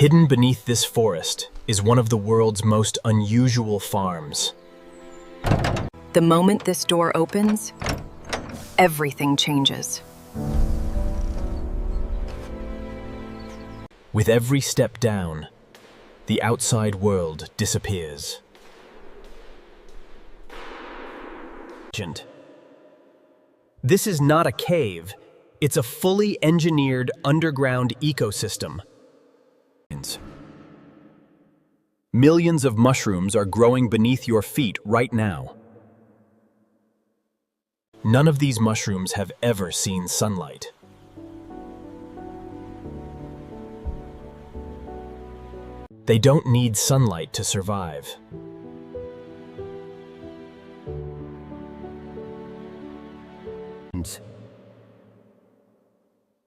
Hidden beneath this forest is one of the world's most unusual farms. The moment this door opens, everything changes. With every step down, the outside world disappears. This is not a cave, it's a fully engineered underground ecosystem. Millions of mushrooms are growing beneath your feet right now. None of these mushrooms have ever seen sunlight. They don't need sunlight to survive.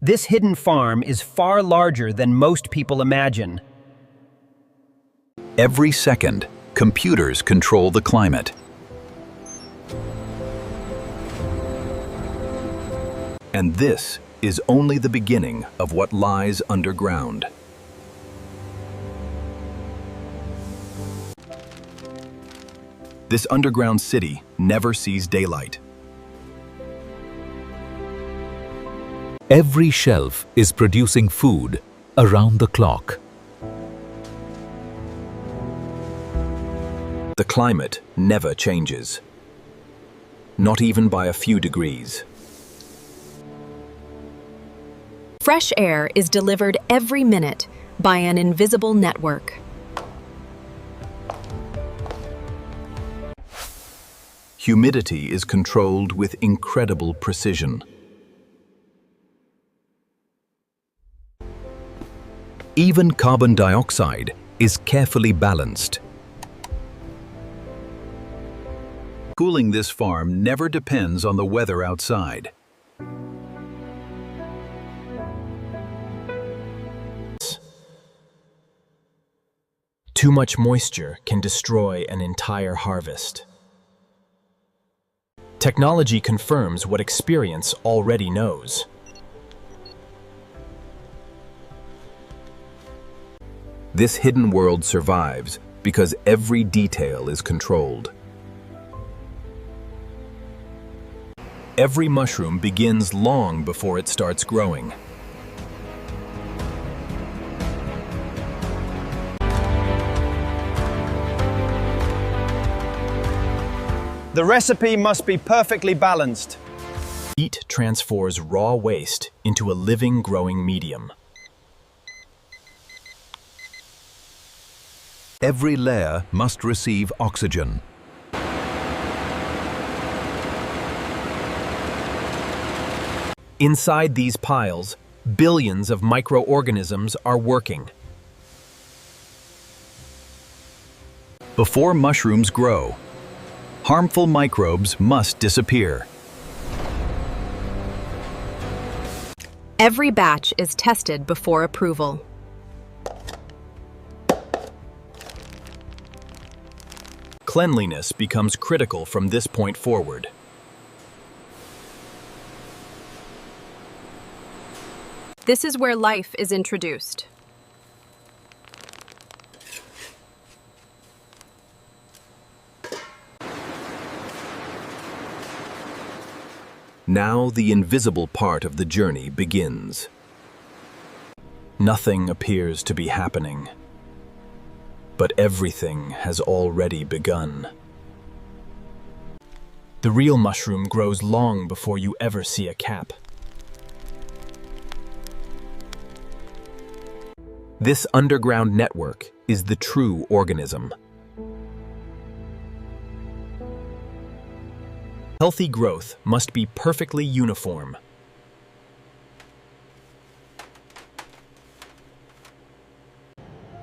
This hidden farm is far larger than most people imagine. Every second, computers control the climate. And this is only the beginning of what lies underground. This underground city never sees daylight. Every shelf is producing food around the clock. The climate never changes, not even by a few degrees. Fresh air is delivered every minute by an invisible network. Humidity is controlled with incredible precision. Even carbon dioxide is carefully balanced. Cooling this farm never depends on the weather outside. Too much moisture can destroy an entire harvest. Technology confirms what experience already knows. This hidden world survives because every detail is controlled. Every mushroom begins long before it starts growing. The recipe must be perfectly balanced. Heat transforms raw waste into a living, growing medium. Every layer must receive oxygen. Inside these piles, billions of microorganisms are working. Before mushrooms grow, harmful microbes must disappear. Every batch is tested before approval. Cleanliness becomes critical from this point forward. This is where life is introduced. Now the invisible part of the journey begins. Nothing appears to be happening, but everything has already begun. The real mushroom grows long before you ever see a cap. This underground network is the true organism. Healthy growth must be perfectly uniform.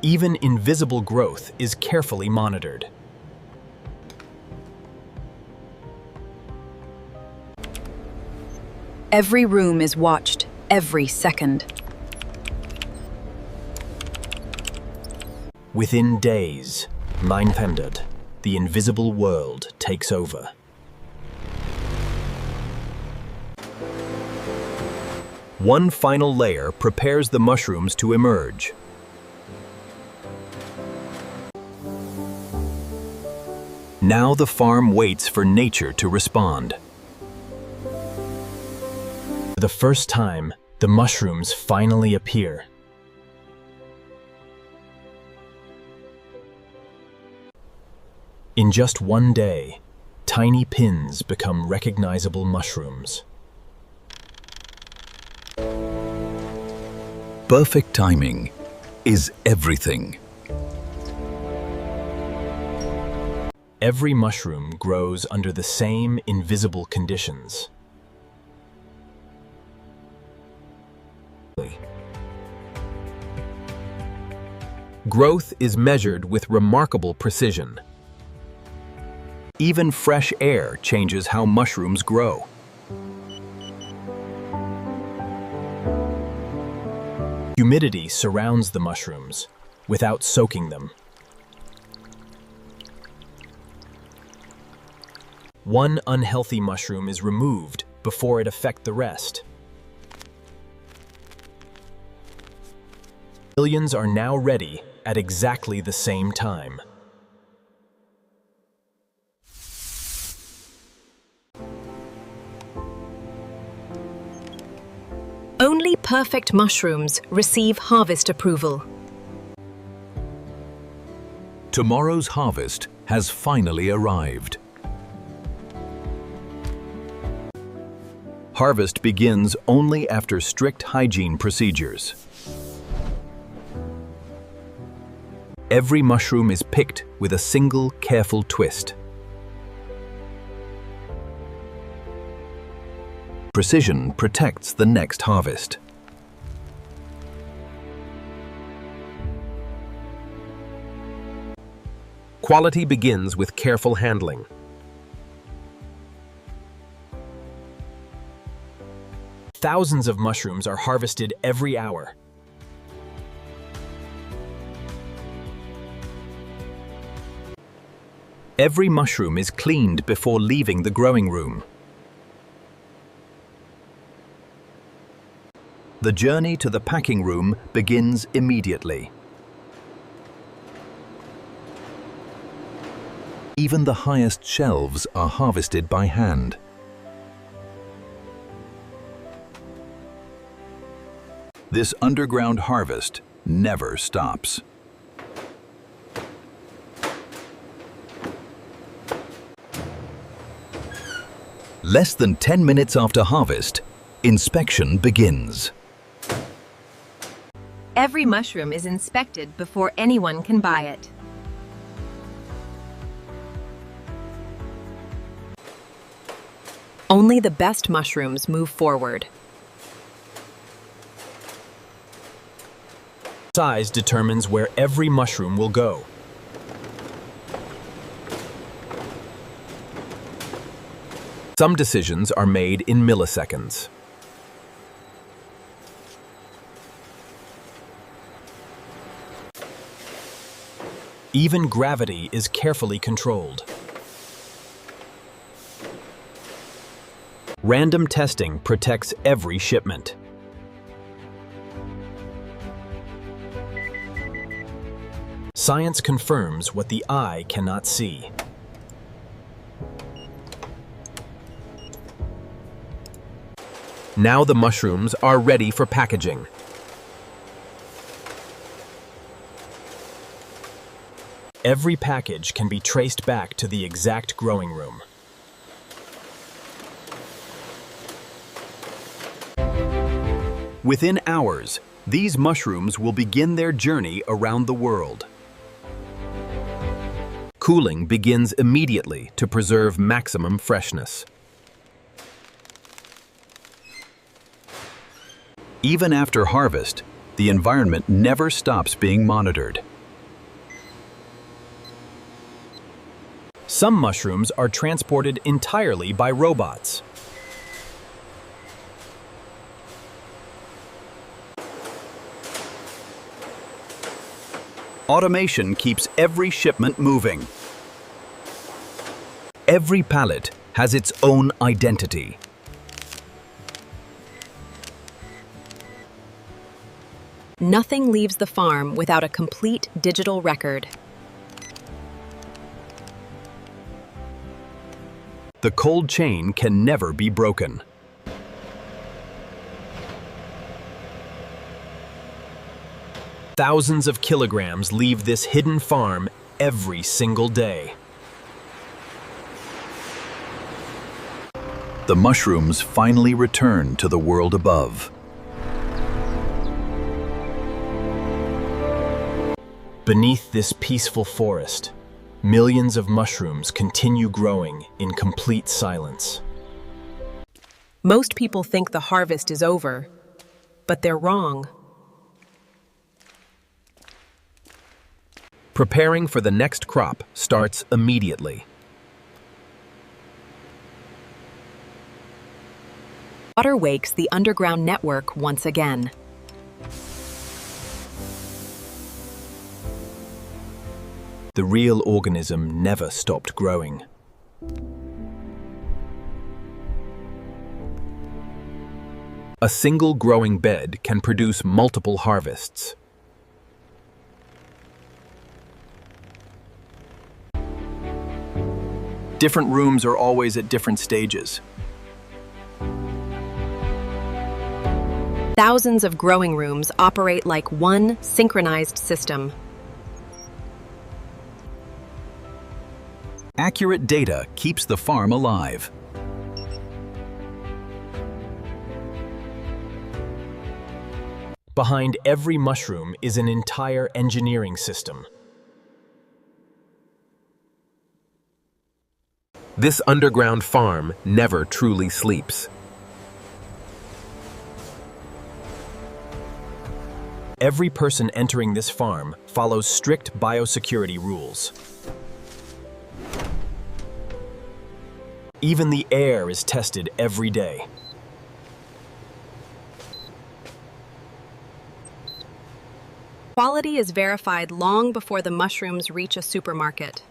Even invisible growth is carefully monitored. Every room is watched every second. Within days, 900, the invisible world takes over. One final layer prepares the mushrooms to emerge. Now the farm waits for nature to respond. For the first time, the mushrooms finally appear. In just one day, tiny pins become recognizable mushrooms. Perfect timing is everything. Every mushroom grows under the same invisible conditions. Growth is measured with remarkable precision. Even fresh air changes how mushrooms grow. Humidity surrounds the mushrooms without soaking them. One unhealthy mushroom is removed before it affects the rest. Millions are now ready at exactly the same time. Only perfect mushrooms receive harvest approval. Tomorrow's harvest has finally arrived. Harvest begins only after strict hygiene procedures. Every mushroom is picked with a single careful twist. Precision protects the next harvest. Quality begins with careful handling. Thousands of mushrooms are harvested every hour. Every mushroom is cleaned before leaving the growing room. The journey to the packing room begins immediately. Even the highest shelves are harvested by hand. This underground harvest never stops. Less than 10 minutes after harvest, inspection begins. Every mushroom is inspected before anyone can buy it. Only the best mushrooms move forward. Size determines where every mushroom will go. Some decisions are made in milliseconds. Even gravity is carefully controlled. Random testing protects every shipment. Science confirms what the eye cannot see. Now the mushrooms are ready for packaging. Every package can be traced back to the exact growing room. Within hours, these mushrooms will begin their journey around the world. Cooling begins immediately to preserve maximum freshness. Even after harvest, the environment never stops being monitored. Some mushrooms are transported entirely by robots. Automation keeps every shipment moving. Every pallet has its own identity. Nothing leaves the farm without a complete digital record. The cold chain can never be broken. Thousands of kilograms leave this hidden farm every single day. The mushrooms finally return to the world above. Beneath this peaceful forest, millions of mushrooms continue growing in complete silence. Most people think the harvest is over, but they're wrong. Preparing for the next crop starts immediately. Water wakes the underground network once again. The real organism never stopped growing. A single growing bed can produce multiple harvests. Different rooms are always at different stages. Thousands of growing rooms operate like one synchronized system. Accurate data keeps the farm alive. Behind every mushroom is an entire engineering system. This underground farm never truly sleeps. Every person entering this farm follows strict biosecurity rules. Even the air is tested every day. Quality is verified long before the mushrooms reach a supermarket.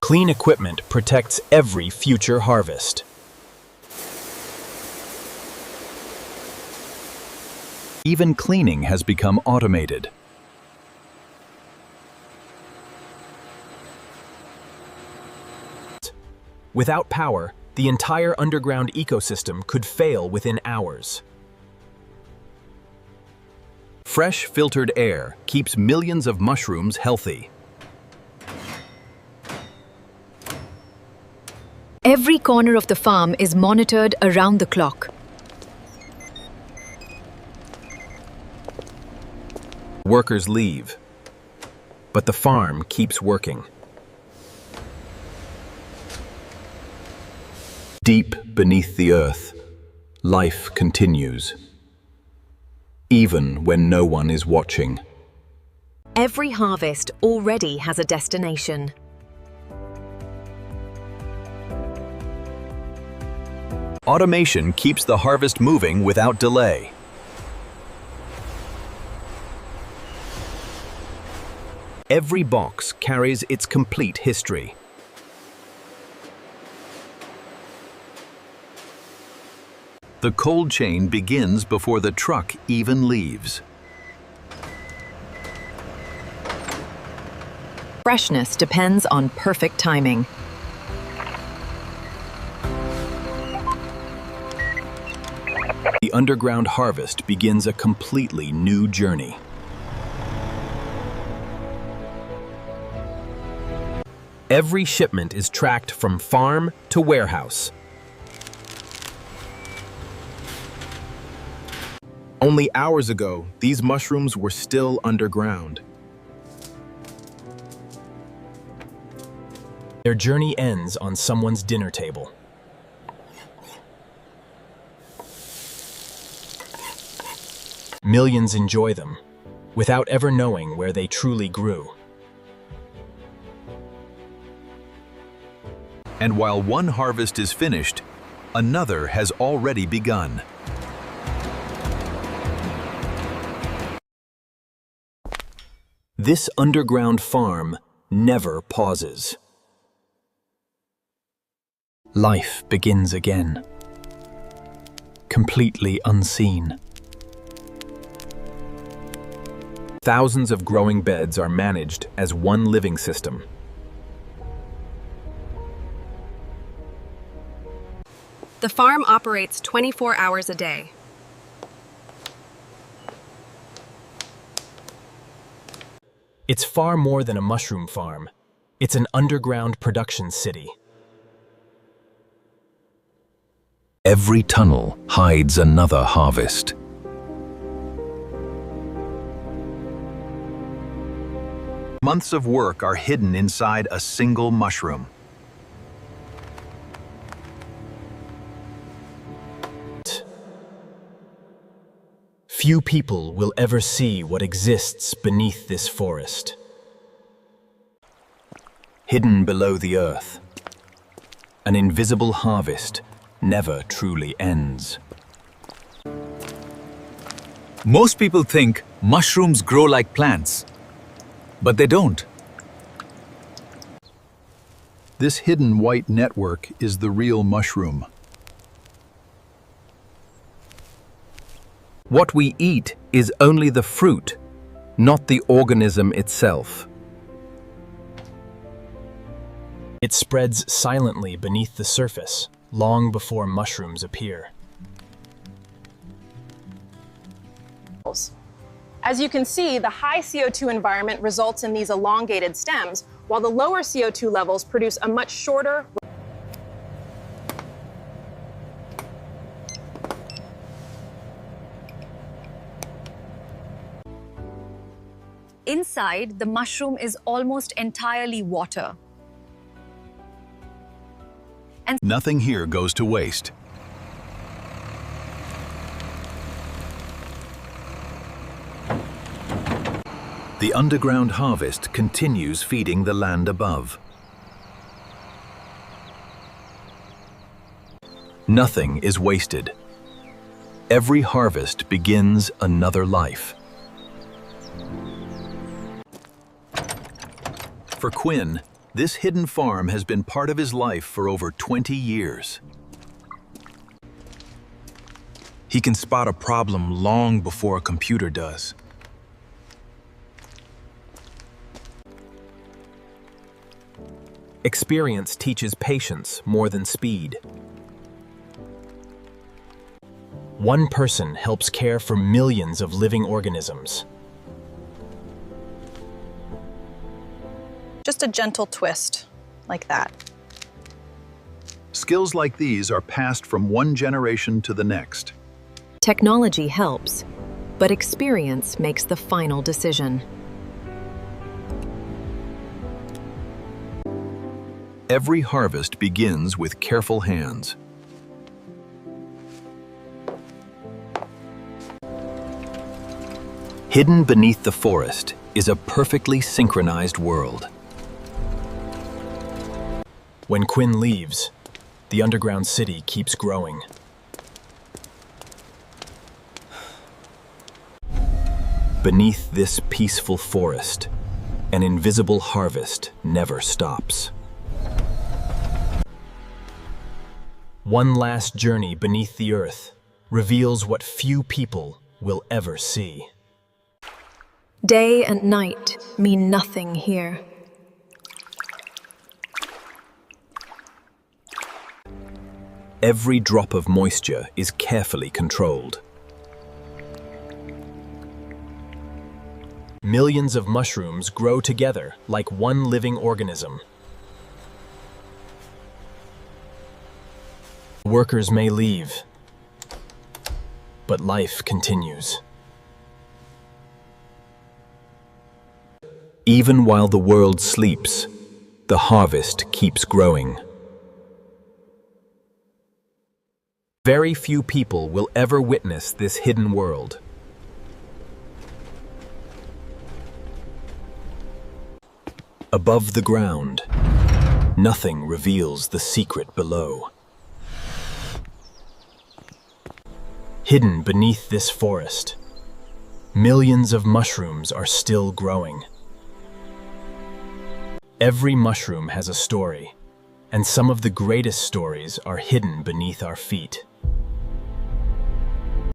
Clean equipment protects every future harvest. Even cleaning has become automated. Without power, the entire underground ecosystem could fail within hours. Fresh filtered air keeps millions of mushrooms healthy. Every corner of the farm is monitored around the clock. Workers leave, but the farm keeps working. Deep beneath the earth, life continues, even when no one is watching. Every harvest already has a destination. Automation keeps the harvest moving without delay. Every box carries its complete history. The cold chain begins before the truck even leaves. Freshness depends on perfect timing. The underground harvest begins a completely new journey. Every shipment is tracked from farm to warehouse. Only hours ago, these mushrooms were still underground. Their journey ends on someone's dinner table. Millions enjoy them, without ever knowing where they truly grew. And while one harvest is finished, another has already begun. This underground farm never pauses. Life begins again, completely unseen. Thousands of growing beds are managed as one living system. The farm operates 24 hours a day. It's far more than a mushroom farm. It's an underground production city. Every tunnel hides another harvest. Months of work are hidden inside a single mushroom. Few people will ever see what exists beneath this forest. Hidden below the earth, an invisible harvest never truly ends. Most people think mushrooms grow like plants, but they don't. This hidden white network is the real mushroom. What we eat is only the fruit, not the organism itself. It spreads silently beneath the surface, long before mushrooms appear. As you can see, the high CO2 environment results in these elongated stems, while the lower CO2 levels produce a much shorter. Inside, the mushroom is almost entirely water. Nothing here goes to waste. The underground harvest continues feeding the land above. Nothing is wasted. Every harvest begins another life. For Quinn, this hidden farm has been part of his life for over 20 years. He can spot a problem long before a computer does. Experience teaches patience more than speed. One person helps care for millions of living organisms. Just a gentle twist, like that. Skills like these are passed from one generation to the next. Technology helps, but experience makes the final decision. Every harvest begins with careful hands. Hidden beneath the forest is a perfectly synchronized world. When Quinn leaves, the underground city keeps growing. Beneath this peaceful forest, an invisible harvest never stops. One last journey beneath the earth reveals what few people will ever see. Day and night mean nothing here. Every drop of moisture is carefully controlled. Millions of mushrooms grow together like one living organism. Workers may leave, but life continues. Even while the world sleeps, the harvest keeps growing. Very few people will ever witness this hidden world. Above the ground, nothing reveals the secret below. Hidden beneath this forest, millions of mushrooms are still growing. Every mushroom has a story, and some of the greatest stories are hidden beneath our feet.